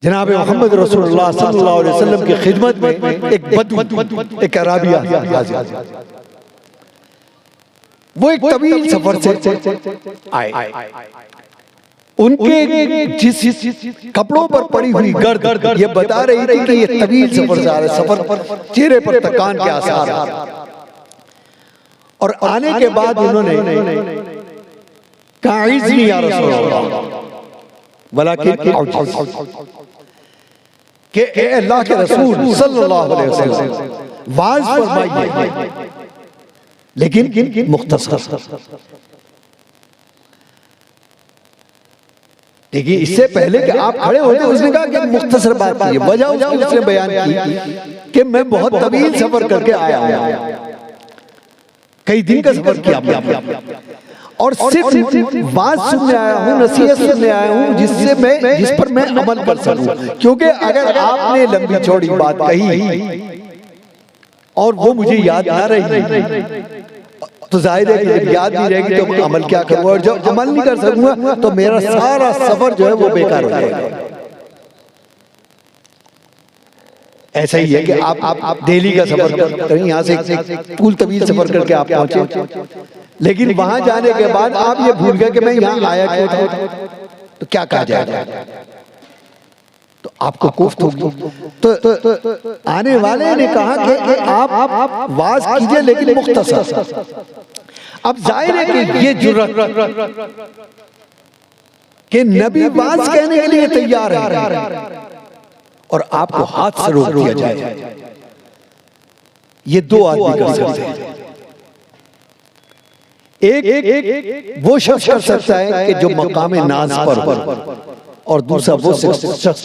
जनाब मोहम्मद रसूलुल्लाह सल्लल्लाहु अलैहि वसल्लम की खिदमत में एक बदू, एक अराबी हाजिर। वो एक तवील सफर से आए। उनके जिस कपड़ों पर पड़ी हुई गर्द ये बता रही थी कि ये तवील सफर से आ रहे, सफर पर चेहरे पर थकान के आसार। और आने के बाद उन्होंने कहा इज़्नी या रसूल अल्लाह वलाकिन कि ए अल्लाह के रसूल सल्लल्लाहु अलैहि वसल्लम वाज फरमाइए, लेकिन मुख्तसर। देखिए, इससे पहले कि आप खड़े होते उसने कहा कि मुख्तसर बात कीजिए। वजह उसने बयान की कि मैं बहुत तवील सफर करके आया हूं, कई दिन का सफर किया और सिर्फ बात सुनने आया हूँ, नसीहत सुनने आया हूँ जिस पर मैं अमल कर सकूं। क्योंकि अगर आपने लंबी चौड़ी बात कही और वो मुझे याद ना रही तो जाहिर है कि जब याद नहीं रहेगी तो मैं अमल क्या करूंगा, और जब अमल नहीं कर सकूंगा तो मेरा सारा सफर जो है वो बेकार हो जाएगा। ऐसा ही है कि आप दिल्ली का सफर करें, यहाँ से पूल तवील सफर करके आप पहुंचे, लेकिन वहां जाने के बाद आप ये भूल गए कि मैं यहाँ आया क्यों था, तो क्या कहा जाएगा? तो आपको कुफ्त होगी। तो आने वाले ने कहा कि आप वाज कीजिए लेकिन मुख्तसर। अब जाहिर है कि ये जुर्रत कि नबी वाज कहने के लिए तैयार है और आपको हाथ से रोक दिया जाए, ये दो आदमी कर सकते हैं। एक वो शख्स कर सकता है कि जो मकाम नाज पर, और दूसरा वो शख्स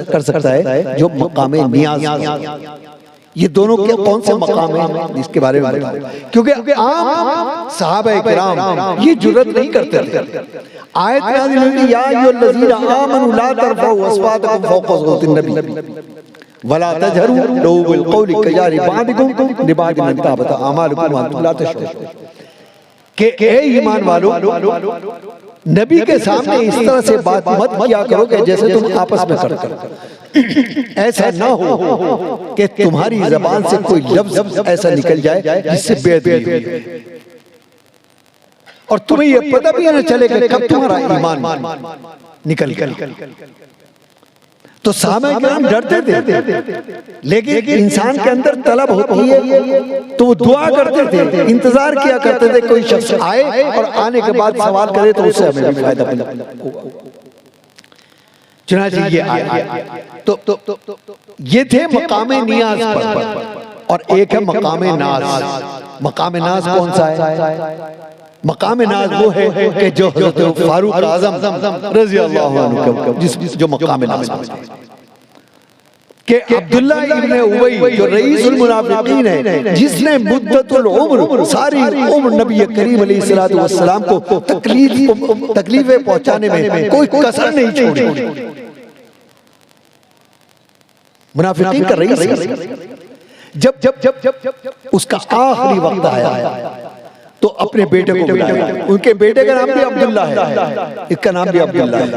कर सकता है जो मकाम नियाज। ये दोनों के कौन से मकाम हैं इसके बारे में बताओ, क्योंकि आम सहाबा किराम ये जुर्रत नहीं करते थे। आयत नाज़िल हुई या अय्युहल्लज़ीना आमनू ला तरफ़ऊ अस्वातकुम फ़ौक़ सौतिन नबी वला तजहरू लहू बिल क़ौलि कजहरि बअदिकुम लिबअदिन अन तहबता अमालुकुम व अंतुम ला तशऊरून। कि ए ईमान वालों, नबी के सामने इस तरह से बात मत किया करो कि जैसे तुम आपस में करते हो। ऐसा ना हो कि तुम्हारी जबान से कोई लफ्ज ऐसा निकल जाए जिससे बेअदबी और तुम्हें ये पता भी ना चले कि कब तुम्हारा ईमान निकल गया। तो साहबा किराम डरते थे, लेकिन इंसान के अंदर तलब होती है तो वो दुआ करते थे, इंतजार किया करते थे कोई शख्स आए और आने के बाद सवाल करे तो उससे हमें भी फायदा मिले। चुनांचे ये आए तो ये थे मकामे नियाज पर, और एक है मकामे नाज। मकामे नाज कौन सा है? मकाम नाज वो है कि जो हज़रत फारूक आज़म रज़ी अल्लाह अन्हु जो मकाम नाज के अब्दुल्लाह इब्न उबई जो रईसुल मुनाफिकीन है, जिसने मुद्दतुल उम्र सारी उम्र नबी करीम अलैहिस्सलातु वस्सलाम को तकलीफें पहुंचाने में कोई कसर नहीं छोड़ी। मुनाफिकीन का रईस जब उसका आखिरी वक्त आया तो अपने बेटे को बुलाया। उनके बेटे का नाम भी अब्दुल्ला है, इसका नाम भी अब्दुल्ला है,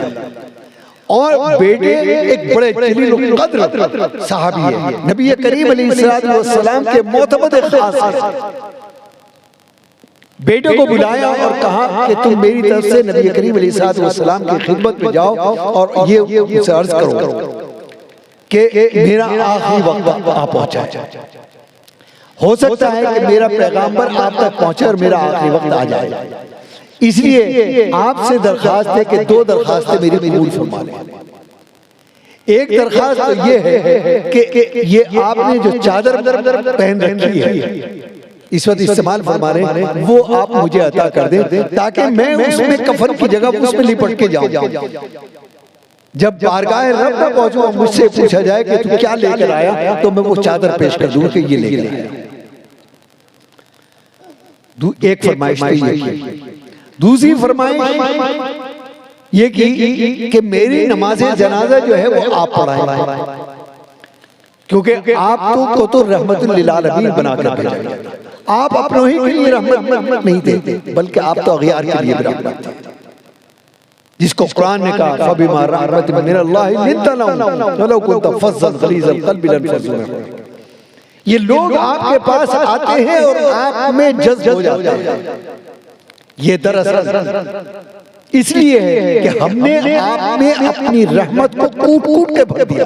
और बेटे एक बड़े जलील कद्र सहाबी है, नबी करीम अलैहिस्सलातु वस्सलाम के मोतबद खास है। बेटे को बुलाया और कहा कि तुम मेरी तरफ से नबी करीम अलैहिस्सलातु वस्सलाम की खिदमत में जाओ और ये उनसे अर्ज करो कि मेरा आखिरी वक्त आ पहुंचा है। हो सकता है कि मेरा पैगाम्बर आप तक पहुंचे और मेरा आखिरी वक्त आ जाए, इसलिए आपसे दरखास्त है कि दो दरखास्तें मेरी कबूल फरमा लें। एक दरखास्त तो ये है कि ये आपने जो चादर पहन रखी है इस वक्त इस्तेमाल फरमा रहे हैं, वो आप मुझे अता कर दें ताकि मैं उसमें कफन की जगह उसमें लिपट के जाऊं। जब बारगाह रब में पहुंचूं मुझसे पूछा जाए कि तू क्या लेकर आया, तो मैं वो चादर पेश कर दूं कि ये लेकर आया। एक फरमाइश तो ये की। दूसरी फरमाइश ये की कि मेरी नमाज़े जनाजा जो है वो आप पढ़ाएं, क्योंकि आप तो रहमतुल लिल आलमीन बनाकर भेजा गया। आप अपनों ही के लिए रहमत नहीं देते, बल्कि आप तो अग़ियार के लिए भी रहमत देते। जिसको कुरान ने कहा फबिमा रहमतिन मिनल्लाहि लिंता लहुम वलौ कुंता फज़्ज़न गलीज़ल क़ल्बि लंफ़ज़्ज़ू मिन हवलिक। ये लोग आपके पास आते हैं और आप में जज्ब हो जाते हैं। ये दरअसल इसलिए है कि हमने आप में अपनी रहमत को कूट-कूट के भर दिया।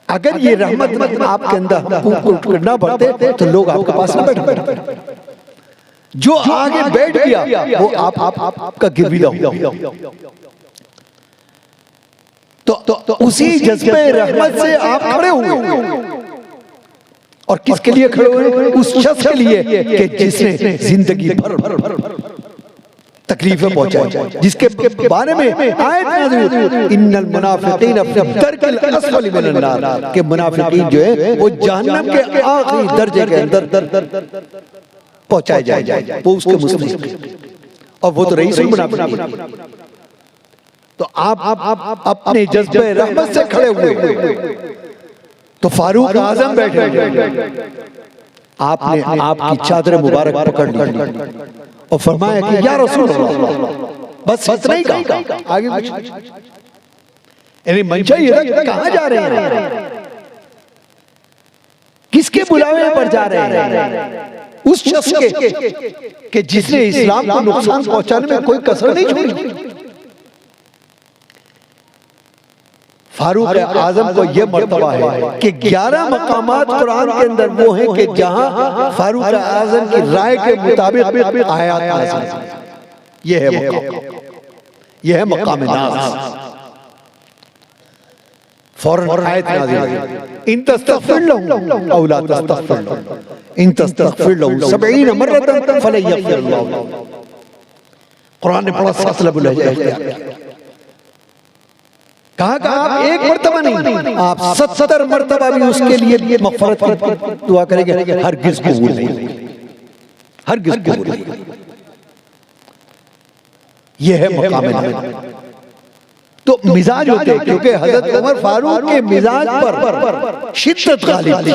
अगर ये रहमत आपके अंदर कूट-कूट के ना भरते तो लोग आपके पास ना बैठते। जो आगे बैठ गया वो आपका गिरविदा हो। तो उसी जज्बे रहमत से आप खड़े हुए। और किसके लिए खड़े हुए? उस शख्स के लिए कि जिसने जिंदगी भर तकलीफें पहुंचाई, जिसके बारे में आयत नाज़िल हुई इन्नल मुनाफिकीन फी दरकिल अस्फली मिनन नार, कि मुनाफिकीन जो है वो जहन्नम के आखिरी दर्जे के अंदर पहुंचाए जाए, वो उसके मुस्तहिक, और वो तो रईसुल मुनाफिकीन। तो आप अपने जज्बे रहमत से खड़े हुए। तो फारूक आजम बैठे, आपने आपकी चादर मुबारक पकड़ ली और फरमाया कि या रसूल अल्लाह, बस इतना ही कहा, आगे कुछ यानी मंशा ये था, कहां जा रहे हैं, किसके बुलावे पर जा रहे हैं? उस शख्स के जिसने इस्लाम को नुकसान पहुंचाने में कोई कसर नहीं छोड़ी। फारूक आजम को यह मर्तबा है कि 11 मकामात कुरान के अंदर वो हैं कि जहां फारूक आजम की राय के मुताबिक आयत नाज़िल हुई। यह है मकाम नाज़। फौरन आयत नाज़िल हुई, इन तस्तग़फिर लहुम औ ला तस्तग़फिर लहुम इन तस्तग़फिर लहुम 70 मर्रतन फलन यग़फिर अल्लाहु। कुरान ने बड़ा फैसला बुलाया है। कहा आप एक मर्तबा नहीं, आप 70 मर्तबा भी उसके लिए मग़फ़िरत की दुआ करेंगे, हरगिज़ कबूल नहीं, हरगिज़ कबूल नहीं। यह है मकाम नाज़। तो मिजाज होते हैं, क्योंकि हज़रत उमर फारूक के मिजाज पर शिद्दत गालिब थी।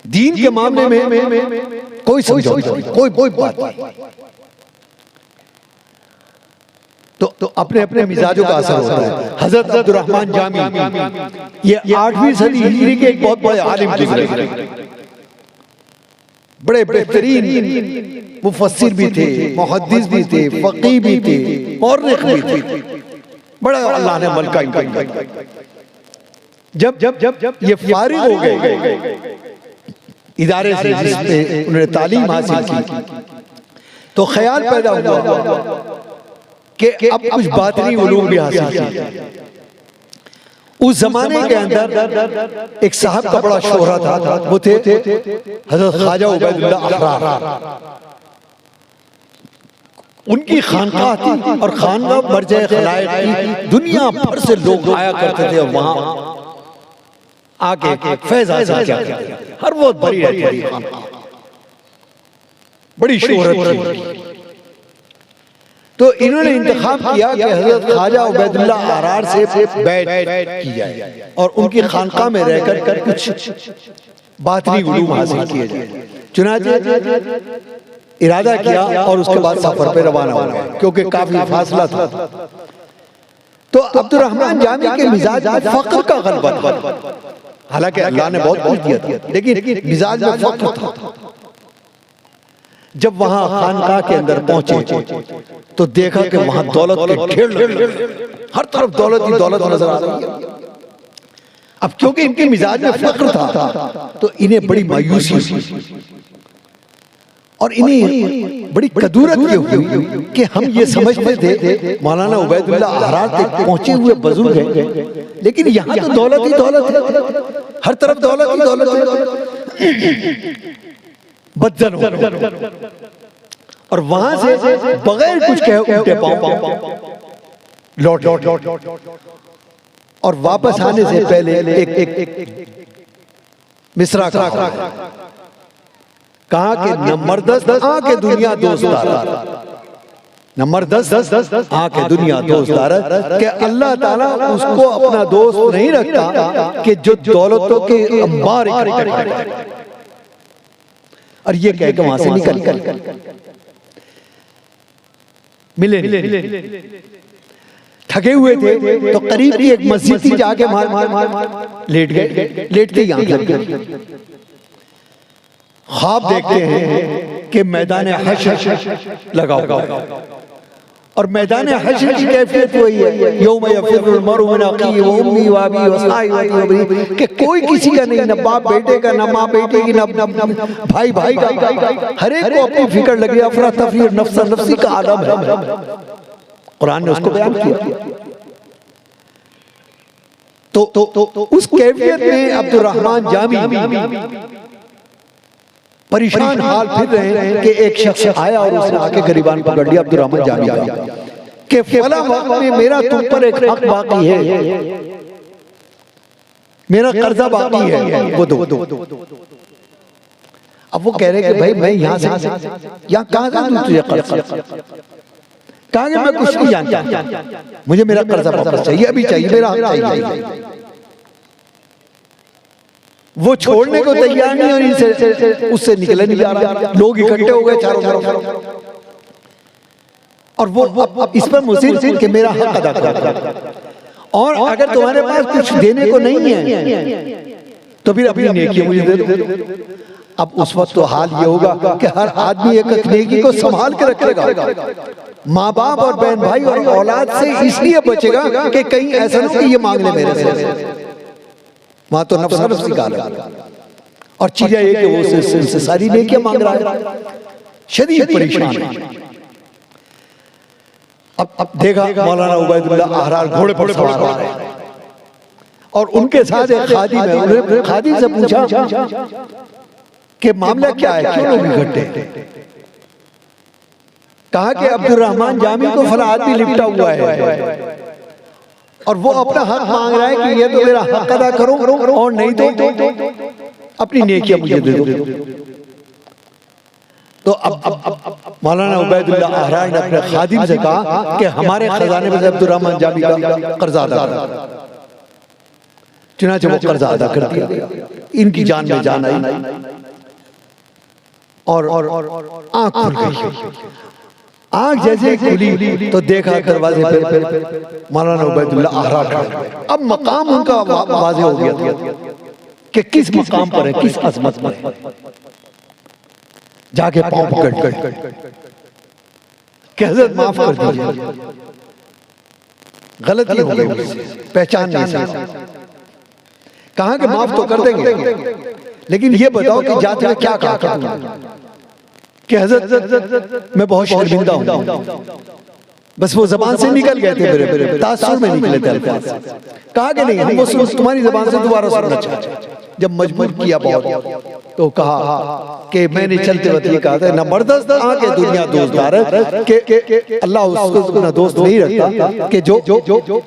दीन के मामले में कोई समझौता नहीं, कोई बात नहीं। तो अपने अपने मिजाजों का असर होता है। हजरत अब्दुर्रहमान जामी ये 8वीं सदी हिजरी के एक बहुत बड़े आलिम गुजरे, बड़े बेहतरीन मुफस्सिर भी थे, मुहद्दिस भी थे, फकीह भी थे, मुअर्रिख भी थे। बड़ा अल्लाह ने मलका इनका। जब ये फारिग हो गए इदारे से जिसमें उन्होंने तालीम हासिल की, तो ख्याल पैदा हुआ कि अब कुछ बातनी उलूम भी हासिल किया। उस जमाने के अंदर एक साहब का बड़ा शोहरा था, वो थे हजरत ख्वाजा उबैदुल्लाह अहरार। उनकी खानकाह थी और खानकाह मर्जे खलाइक की, दुनिया भर से लोग आया करते थे और वहां आके फैज़ हासिल किया करते थे। हर वो बड़ी रहती थी, बड़ी शोहरत थी। तो इन्होंने इंतखाब किया कि हजरत ख्वाजा उबैदुल्लाह अहरार से बैठ की जाए और उनकी खानकाह में रहकर कुछ बातनी उलूम हासिल किए जाए। चुनांचे इरादा किया और उसके बाद सफर पे रवाना हो गए, क्योंकि काफी फासला था। तो अब्दुर्रहमान जामी के मिजाज में फक्र का गलबा था। हालांकि अल्लाह ने बहुत कुछ दिया था, लेकिन मिजाज में फक्र था। जब वहां खानकाह के अंदर पहुंचे तो देखा कि वहां दौलत के ढेर लगे, हर तरफ दौलत ही दौलत नजर आ रही है। अब क्योंकि इनके मिजाज में फक्र था तो इन्हें बड़ी मायूसी हुई और इन्हें बड़ी कदूरत ये हुई कि हम ये समझते थे मौलाना उबैदुल्लाह अहरार तक पहुंचे हुए बुजुर्ग हैं, लेकिन यहाँ तो दौलत ही दौलत है, हर तरफ दौलत ही दौलत है। बदजन हो और वहां से बगैर कुछ कहे उल्टे पांव लौट और वापस आने से पहले एक मिसरा कहा कि नंबर 10 आके दुनिया दोस्तदार, नंबर 10 आके दुनिया दोस्तदार, कि अल्लाह ताला उसको अपना दोस्त नहीं रखता कि जो दौलतों के अंबार इकट्ठे करता। और ये कह के वहां से निकल मिले थके हुए थे तो करीब की एक मस्जिद थी, जाके लेट गए। लेटते ही आंख लग गई। ख्वाब देखते हैं कि मैदान हश्र लगा हुआ है और मैदान हश्र की कैफियत वही है, यौम यफिरुल मरउ मिन अखीही व उम्मिही व अबीही व साहिबतिही व बनीही, कि कोई किसी का नहीं, न बाप बेटे का, न माँ बेटे की, न भाई भाई का, हर एक को अपनी फिक्र लगी। अफरा तफरी नफ्सा नफ्सी का आलम है। कुरान ने उसको बयान किया। तो उस कैफियत में अब्दुर्रहमान जामी परेशान हाल फिर रहे हैं कि एक शख्स आया और उसने आके गरीबान पकड़ लिया अब्दुर्रहमान जामी का कि फला वक्त में मेरा तुम पर एक हक बाकी है, मेरा कर्जा बाकी है, वो दो। अब वो कह रहे कि भाई मैं यहाँ से यहाँ कहाँ से दूं तुझे कर्जा? कहा कि मैं कुछ नहीं जानता, मुझे मेरा कर्जा वापस चाहिए, अभी चाहिए, मेरा हक चाहिए। वो छोड़ने को तैयार नहीं और इनसे उससे निकले नहीं जा रहा। लोग इकट्ठे हो गए चारों तरफ और वो इस पर मुसीबत कि मेरा हक अदा कर, और अगर तुम्हारे पास कुछ देने को नहीं है तो फिर अपनी नेकी मुझे दे दो। अब उस वक्त तो हाल ये होगा कि हर आदमी एक नेकी को संभाल के रखेगा, माँ बाप और बहन भाई और औलाद से इसलिए बचेगा कि कहीं ऐसा ना कि ये मांग ले मेरे से। वहां तो नफ्सा नफ्सी का और चीजें ये कि वो से सारी नेकियां मांग रहा है, शदीद परेशान है। अब देखा मौलाना उबैदुल्लाह अहरार घोड़े पर सवार आ रहे हैं और उनके साथ एक खादिम है। उन्होंने खादिम से पूछा कि मामला क्या है, क्यों लोग इकट्ठे? कहा कि अब्दुर्रहमान जामी को फला आदमी लिपटा हुआ है और वो अपना हक मांग रहा है कि ये तो मेरा हक अदा करो और नहीं तो अपनी नेकियां मुझे दे दो। तो अब मौलाना उबैदुल्लाह अहरार ने अपने खादिम से कहा कि हमारे खजाने में से अब्दुर्रहमान जामी का कर्जा अदा कर। चुनांचे वो कर्जा अदा कर दिया। इनकी जान में जान आई और आंख खुल गई। आंख जैसे खुली तो देखा दरवाजे पर मौलाना उबैदुल्लाह अहरार। अब मकाम उनका वाज़ेह हो गया कि किस मकाम पर है, किस अज़मत पर है। जाके पांव पकड़ कि हज़रत माफ कर दीजिए, गलती हो गई, पहचान नहीं सका। कहा कि माफ तो कर देंगे, लेकिन ये बताओ कि जाते में क्या कहा कि हज़रत मैं बहुत शर्मिंदा हूं। बस वो जबान से निकल गए थे, मेरे तासुर में निकले थे अल्फाज। कहा कि नहीं, हम वो तुम्हारी जबान से दोबारा सुनना चाहते। जब मजबूर किया बहुत तो कहा कि मैंने चलते वक्त ये कहा था, न मर्दस्त आके दुनिया दोस्तदार है कि अल्लाह उसको अपना दोस्त नहीं रखता कि जो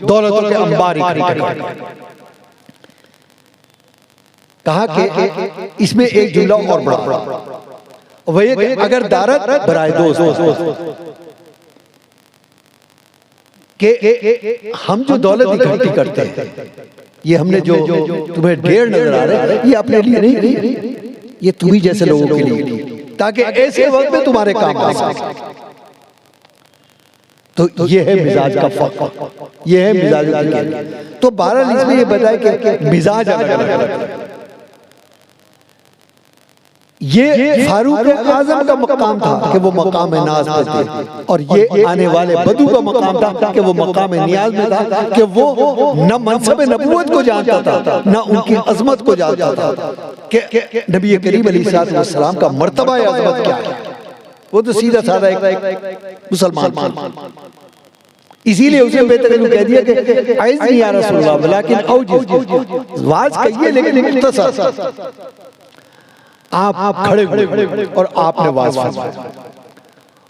दौलतों के अंबार इकट्ठे करे। कहा कि इसमें एक जुमला और बड़ा वही, अगर दारत बराए दोस्त के हम जो दौलत इकट्ठी करते हैं, ये हमने जो तुम्हें ढेर नजर आ रहा है, ये अपने लिए नहीं, ये तुम्ही जैसे लोगों के लिए, ताकि ऐसे वक्त में तुम्हारे काम आ सके। तो ये है मिजाज का फर्क, ये है मिजाज का। तो 12 इसमें ये बताया कि मिजाज अलग अलग है। ये फारूक आजम का मकाम था कि वो मकाम नाज पे थे, और ये आने वाले बदू का मकाम था कि वो मकाम नियाज में था कि वो न मनसब नबूवत को जानता था, न उनकी अजमत को जानता था कि नबी करीम अलैहिस्सलाम का मर्तबा या अजमत क्या है। वो तो सीधा साधा एक मुसलमान था। इसीलिए उसे बेहतर कह दिया कि ऐज़नी या रसूलल्लाह, लेकिन औजिज़, वाज कहिए लेकिन मुख्तसर। आप खड़े हुए और आपने वाज फरमाया,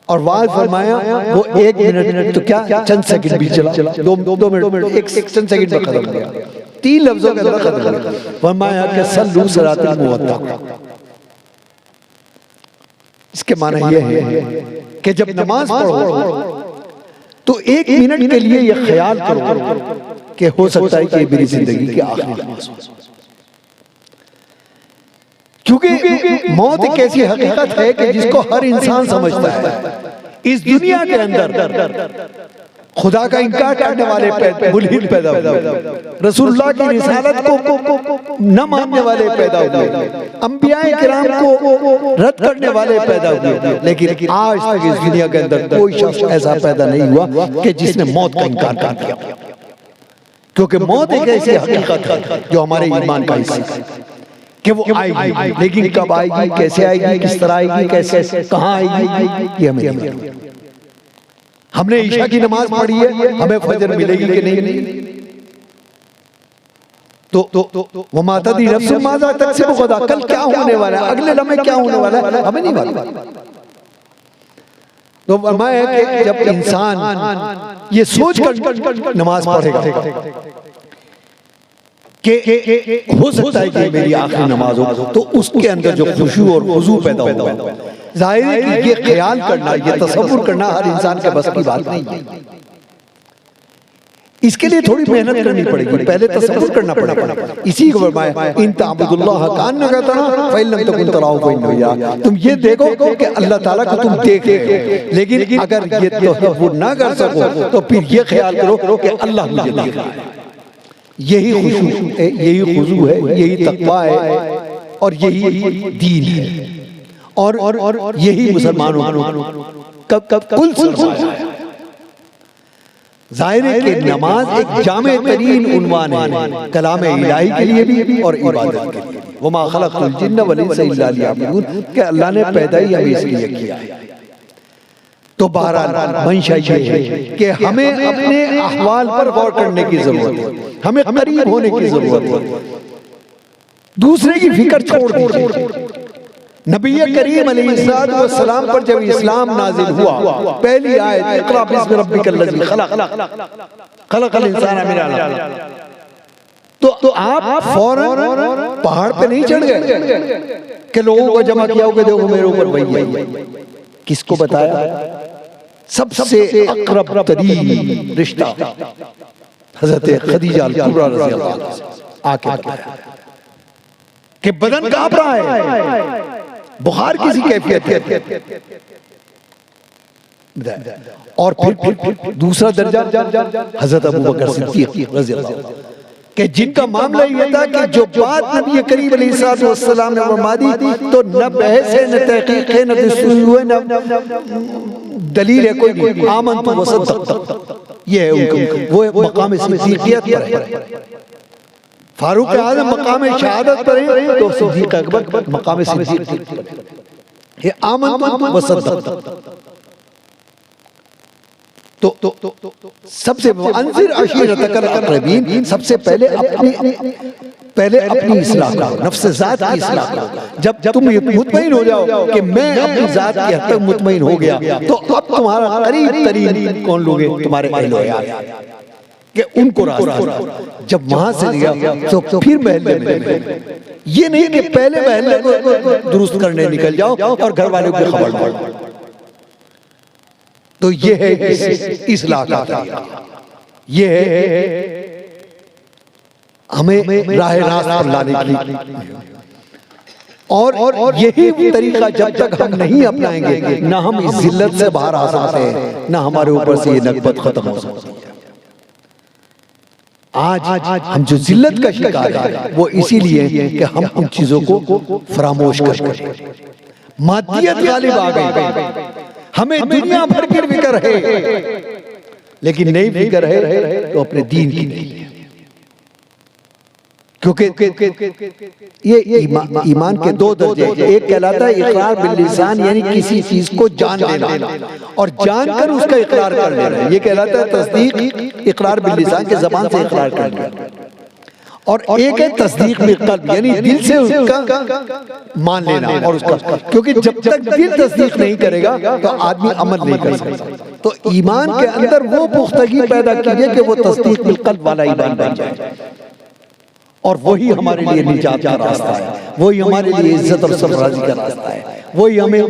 और वाज फरमाया वो 1 मिनट तो क्या चंद सेकंड भी चला, 2 मिनट, 1 चंद सेकंड में खत्म हो गया। 3 लफ्जों के अंदर खत्म हो गया। फरमाया कि सल्लू सलातुल मुवत्ता। इसके माने ये है कि जब नमाज पढ़ो तो 1 मिनट के लिए ये ख्याल करो कि हो सकता है कि मेरी जिंदगी की आखिरी नमाज हो, क्योंकि मौत एक ऐसी हकीकत है कि जिसको हर इंसान समझता है इस दुनिया के अंदर खुदा का इनकार करने वाले मुल्हिद पैदा हुए, रसूलुल्लाह की रिसालत को न मानने वाले पैदा हुए, अंबियाए किराम को रद्द करने वाले पैदा हुए, लेकिन आज तक इस दुनिया के अंदर कोई शख्स ऐसा पैदा नहीं हुआ कि जिसने मौत का इनकार कर दिया। क्योंकि मौत एक ऐसी हकीकत है जो हमारे ईमान का हिस्सा है कि वो आएगी, लेकिन कब आएगी, कैसे आएगी, किस तरह आएगी, कैसे कहाँ आएगी, ये हमें नहीं मालूम। हमने ईशा की नमाज पढ़ी है, हमें फजर मिलेगी कि नहीं? तो वो माता दी नफ्सुल माज़ा तकसिबु गदा, कल क्या होने वाला है, अगले लम्हे क्या होने वाला है, हमें नहीं मालूम। तो फरमाया कि जब इंसान ये सोच कर नमाज पढ़ेगा कि हो सकता है कि मेरी आखिरी नमाज हो, तो उसके अंदर जो खुशू और खुजू पैदा होगा। जाहिर है कि ये ख्याल करना, ये तसव्वुर करना हर इंसान के बस की बात नहीं है। इसके लिए थोड़ी मेहनत करनी पड़ेगी, पहले तसव्वुर करना पड़ेगा। इसी को फरमाया इन तअबुदुल्लाह कान्नका तराहु फ़इन लम तकुन तराहु फ़इन्नहु यराक। तुम ये देखो कि अल्लाह ताला को तुम देख रहे हो, लेकिन अगर ये तसव्वुर ना कर सको तो फिर ये ख्याल करो कि अल्लाह मुझे देख रहा है। यही खुशू है, यही खुजू है, यही तक़वा है और यही दीन है और यही मुसलमानों कब कुल सिलसिला है। जाहिर है कि नमाज एक जामे तरीन उन्वान है कलाम इलाही के लिए भी और इबादत के लिए। वमा खलक़तुल जिन्न वल इंसा इल्ला लियअबुदून, कि अल्लाह ने पैदा ही हमें इसलिए किया है। तो बहरहाल मंशा ये है कि हमें अपने अहवाल पर गौर करने की जरूरत है, हमें करीब होने की जरूरत है, दूसरे की फिक्र छोड़ दीजिए। नबी करीम अलैहिस्सलाम पर जब इस्लाम नाजिल हुआ, पहली आयत इक़रा बिस्मि रब्बिकल लज़ी खलक़ खलक़ल इंसान मिन अलक़, तो आप फौरन पहाड़ पे नहीं चढ़ गए कि लोगों को जमा किया होगा, देखो मेरे ऊपर वही है। किसको बताया? सबसे अक़रब तरीन रिश्ता हज़रत खदीजा अल-कुबरा रज़ियल्लाहु अन्हा आके बताया कि बदन कांप रहा है, बुखार किसी कैफियत है। और फिर दूसरा दर्जा हज़रत अबू बकर सिद्दीक़ रज़ियल्लाहु अन्हु कि जिनका मामला ये था कि जो बात नबी करीम अलैहिस्सलाम ने फरमा दी तो न बहस है, न तहकीक है, न दिस्तूर है, न दलील है, कोई नहीं। आमनतु व सद्दक़्तु, ये है उनका, वो मकाम सिद्दीक़ियत पर है। फारूक आज़म मकाम शहादत पर है, तो सिद्दीक़ अकबर मकाम सिद्दीक़ पर है। ये आमनतु व सद्दक़्तु। तो सबसे अंज़िर अशीरतकल अक़रबीन, सबसे पहले अपनी इस्लाह करो, नफ्स ज़ात की इस्लाह करो। जब तुम मुतमईन हो जाओ कि मैं अपनी ज़ात की हद तक मुतमईन हो गया, तो अब तुम्हारा करीब तरीन कौन लोगे? तुम्हारे अहल यार कि उनको रास्ता। जब वहां से गया तो फिर महल्ले में, ये नहीं कि पहले महल्ले को दुरुस्त करने निकल जाओ और घर वालों की खबर दो। तो ये है इस्लाह का तरीका, ये है हमें राह रास्त पर लाने की। और यही तरीका जब तक हम नहीं अपनाएंगे, ना हम इस जिल्लत से बाहर आ सकते हैं, ना हमारे ऊपर से ये नकबत खत्म हो सकती है। आज हम जो जिल्लत का शिकार है वो इसीलिए है कि हम उन चीजों को फरामोश कर, मादियत गालिब आ गई। हमें दुनिया भर की फिक्र है, लेकिन नई फिक्र है तो अपने दीन की नहीं है। क्योंकि ये ईमान के दो दर्जे, एक कहलाता है इकरार बिल लिसान, यानी किसी चीज को जान लेना और जानकर उसका इकरार कर लेना, ये कहलाता है तस्दीक, इकरार बिल लिसान के जबान से इकरार कर लेना। और एक है तस्दीक बिल क़ल्ब, यानी दिल से उसका मान लेना और उसका, क्योंकि जब तक दिल तस्दीक नहीं करेगा तो आदमी अमल नहीं कर सकता। तो ईमान के अंदर वो पुख्तगी पैदा कीजिए कि वो तस्दीक बिल क़ल्ब वाला ईमान बन जाए, और वही हमारे लिए निजात का रास्ता है, वही हमारे लिए इज्जत और सरफराजी का रास्ता है, वही हमें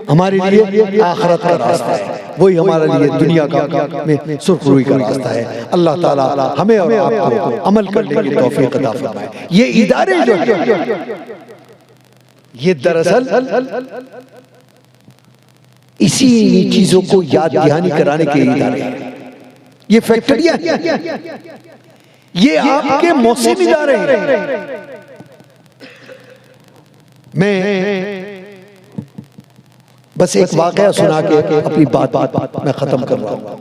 हमारे लिए आखिरत का रास्ता है, वही हमारे लिए दुनिया का में सुरखरुई का रास्ता है। अल्लाह ताला हमें और आपको अमल करने की तौफीक अता फरमाए। ये इदारे जो है ये दरअसल इसी चीजों को याद दहानी कराने के लिए इदारे हैं। ये फैक्ट्रियां ये आपके मौसमी इदारे हैं। मैं बस एक वाकया सुना के अपनी बात मैं खत्म कर रहा हूं।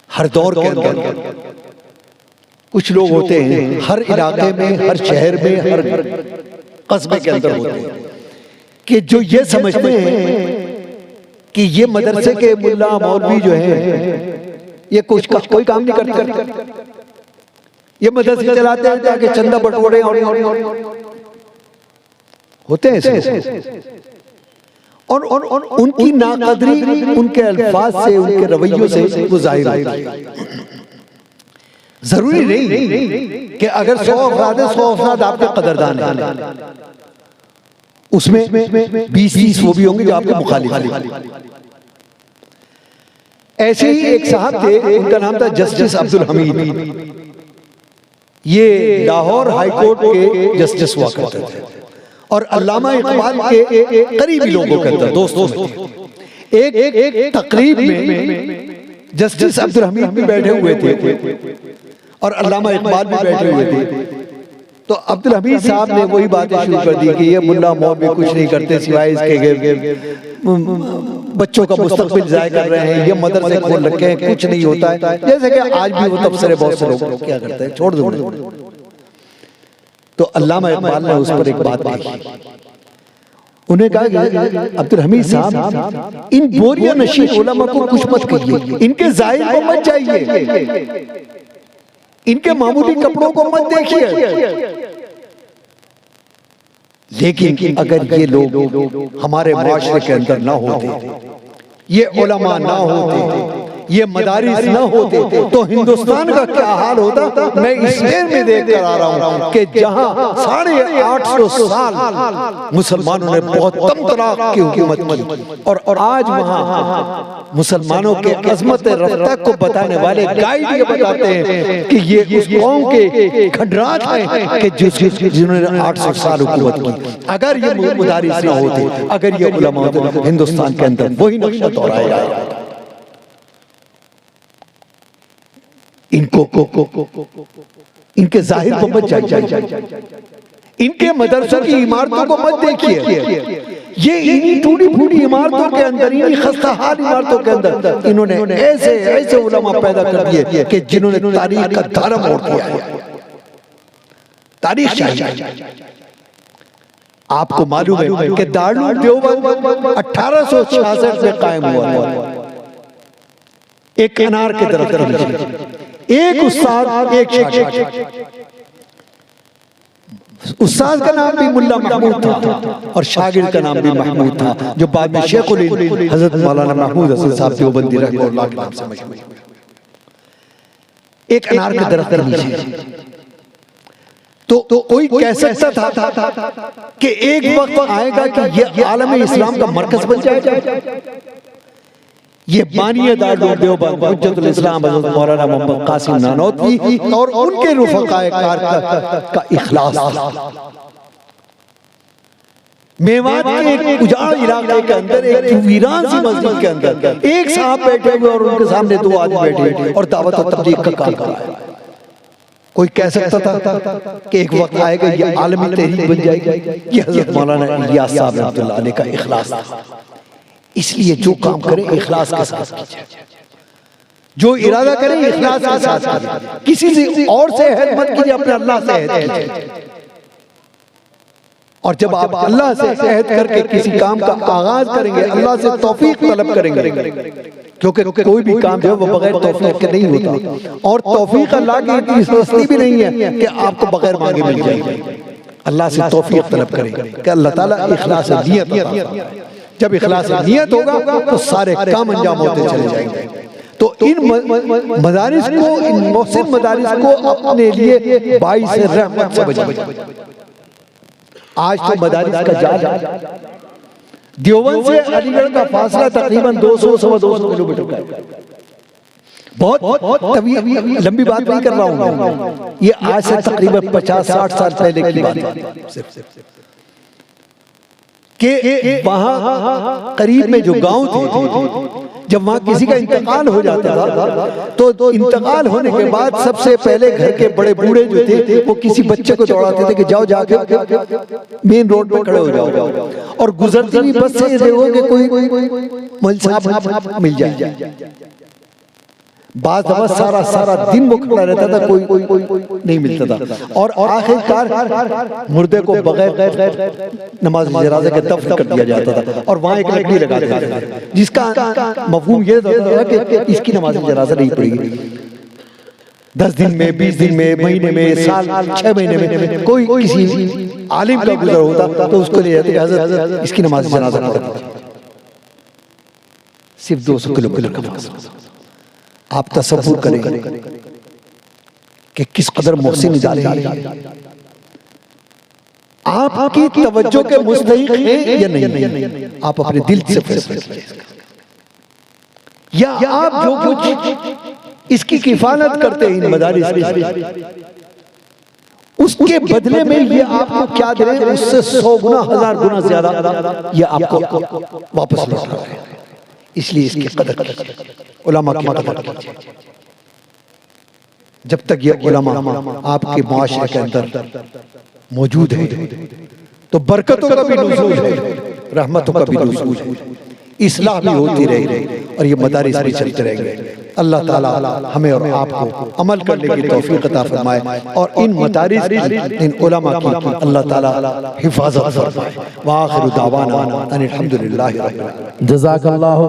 हर दौर के अंदर कुछ लोग होते हैं, हर इलाके में, हर शहर में, हर कस्बे के अंदर होते हैं कि जो ये समझते हैं कि ये मदरसे के मुल्ला मौलवी जो हैं ये कोई काम नहीं करते, ये मदरसे चलाते हैं ताकि चंदा बटोरे और होते हैं। और उनकी नाकदरी उनके अल्फाज से, उनके रवैयों से वो जाहिर होती है। जरूरी नहीं कि अगर 100 अफराद है, 100 अफराद आपके कदरदान हैं, उसमें 20-30 वो भी होंगे जो आपके मुखालिफ हैं। ऐसे ही एक साहब थे, उनका नाम था जस्टिस अब्दुल हमीद। ये लाहौर हाई कोर्ट के जस्टिस हुआ करते थे और अल्लामा इकबाल के करीबी लोगों के अंदर दोस्तों में थे। एक तकरीब में जस्टिस अब्दुल हमीद भी बैठे हुए थे और अल्लामा इकबाल भी बैठे हुए थे। तो अब्दुल हमीद साहब ने वही बातें शुरू कर दी कि ये मुल्ला मौलवी कुछ नहीं करते सिवाय इसके बच्चों का मुस्तकबिल ज़ाया कर रहे हैं, ये मदरसे खोल रखे हैं, कुछ नहीं होता है। जैसे कि आज भी वो तबसरे बहुत से लोग क्या करते हैं, छोड़ दो। तो अल्लामा इकबाल ने उस पर एक बात कही। उन्हें कहा कि अब्दुल हमीद साहब, इन बोरिया नशीन उलमा को कुछ मत कहिए, इनके जाहिर को मत जाइए, इनके मामूली कपड़ों को मत देखिए। लेकिन अगर ये लोग हमारे माशरे के अंदर ना होते, ये उलमा ना होते, ये मदारिस ना होते तो हिंदुस्तान का क्या हाल होता। मैं इस शेर में देख कर आ रहा हूं कि जहां 850 साल मुसलमानों ने बहुत कम तलाक की हुकूमत की और आज वहां मुसलमानों के अजमत रफ्ता को बताने वाले गाइड ये बताते हैं कि ये उस कौम के खंडरात हैं कि जिन्होंने 800 साल हुकूमत की। अगर ये मदारिस ना होते, अगर ये उलमा होते, हिंदुस्तान के अंदर वही नक्शा दोहराया जाएगा। इनके जाहिर को मत जाइए, इनके मदरसों की इमारतों को मत देखिए। ये इन्हीं टूटी फूटी इमारतों के अंदर, इन्हीं खस्ता हाल इमारतों के अंदर इन्होंने ऐसे उलमा पैदा कर दिए कि जिन्होंने तारीख का धारा मोड़ दिया है। तारीख चाहिए। आपको मालूम है कि दारुल देवबंद 1866 में कायम हुआ था। एक अनार के तरफ एक उस्ताद, एक शागिर्द। उस्ताद का नाम भी मुल्ला महमूद था और शागिर्द का नाम भी महमूद था, जो बाद में शेखुल हिंद हजरत मौलाना महमूद हसन साहब देवबंदी रहमतुल्लाह के नाम से मशहूर। एक अनार के दरख्त के नीचे तो कोई कह सकता था कि एक वक्त आएगा कि ये आलम इस्लाम का मरकज बन जाएगा। ये बानिया दारुल देवबंद हुज्जतुल इस्लाम हज़रत मौलाना मोहम्मद कासिम नानौतवी और उनके रुफ़क़ाए कार का इखलास था। मेवात के एक उजाड़ इलाके के अंदर, एक वीरान सी मस्जिद के अंदर एक साहब बैठे हुए और उनके सामने 2 आदमी बैठे और दावत और तबलीग का काम कर रहा है। कोई कह सकता था कि एक वक्त आएगा ये आलमी तहरीक बन जाएगी। ये हज़रत मौलाना इलियास साहब रहमतुल्लाह अलैह का इखलास था। इसलिए जो काम करें इखलास के साथ कीजिए, जो इरादा करें इखलास के साथ कीजिए। किसी से और से अहद मत कीजिए, अपने अल्लाह से अहद कीजिए। और जब आप अल्लाह से अहद करके किसी काम का आगाज करेंगे, अल्लाह से तौफीक तलब करेंगे, क्योंकि कोई भी काम जो है वो बगैर तौफीक के नहीं होता। और तौफीक अल्लाह की इतनी सस्ती भी नहीं है कि आपको बगैर मांगे मिल जाएगी। अल्लाह से तौफीक तलब करेंगे कि अल्लाह ताला इखलास नियत, जब इखलास नियत होगा तो सारे काम अंजाम होते चले जाएंगे। तो इन मदारिस को, इन मोहसिन मदारिस को अपने लिए बाइस रहमत से बचाइए। आज तो मदारिस का जाल, देवबंद से अलीगढ़ का फासला तकरीबन 200-250 किलोमीटर का है। बहुत लंबी बात नहीं कर रहा हूँ, ये आज से तकरीबन 50-60 साल पहले की बात है। कि वहां करीब में जो गांव थे, जब वहां किसी का इंतकाल हो जाता था तो इंतकाल होने के बाद सबसे पहले घर के बड़े बूढ़े जो थे वो किसी बच्चे को दौड़ाते थे कि जाओ जाके मेन रोड पे खड़े हो जाओ, और गुजरती हुई बस से देखो कि कोई मौलवी साहब मिल जाए। बाद सारा दिन वो खड़ा रहता था, कोई नहीं मिलता था, और आखिरकार मुर्दे को बगैर नमाज जनाजा के दफन कर दिया जाता था, और वहां एक लकड़ी लगा देते थे जिसका मफहूम ये था कि इसकी नमाज जनाजा नहीं पड़ेगी। 10 दिन में, 20 दिन में, महीने में, साल, 6 महीने में कोई किसी आलिम का गुजर होता तो उसको ले जाते कि हज़रत इसकी नमाज जनाजा पढ़ो। सिर्फ 200 किलोमीटर का फासला। आप तसव्वुर करें कि किस कदर मोहसिन इदारे आपकी तवज्जो के मुस्तहिक हैं या नहीं। आप अपने दिल से फैसला करें, या आप जो कुछ इसकी किफालत करते हैं इन मदारिस की, उसके बदले में ये आपको क्या दे रहे हैं, उससे 100 गुना 1000 गुना ज्यादा ये आपको वापस लौटा रहे हैं। इसलिए इसकी कदर करें, उलमा की कदर कीजिए। जब तक ये उलमा आपके मुआशरे के अंदर मौजूद है तो बरकतों का भी नुज़ूल है, रहमतों का भी नुज़ूल है, इस्लाह भी होती रहेगी और ये मदारिस भी चलते रहेंगे। अल्लाह ताला हमें और आपको अमल करने की तौफीक अता फरमाए और इन मदारिस की, इन उलमा की अल्लाह ताला हिफाजत फरमाए। व आखिरु दावाना अनिल हम्दुलिल्लाहि रब्बिल आलमीन। जज़ाकल्लाहु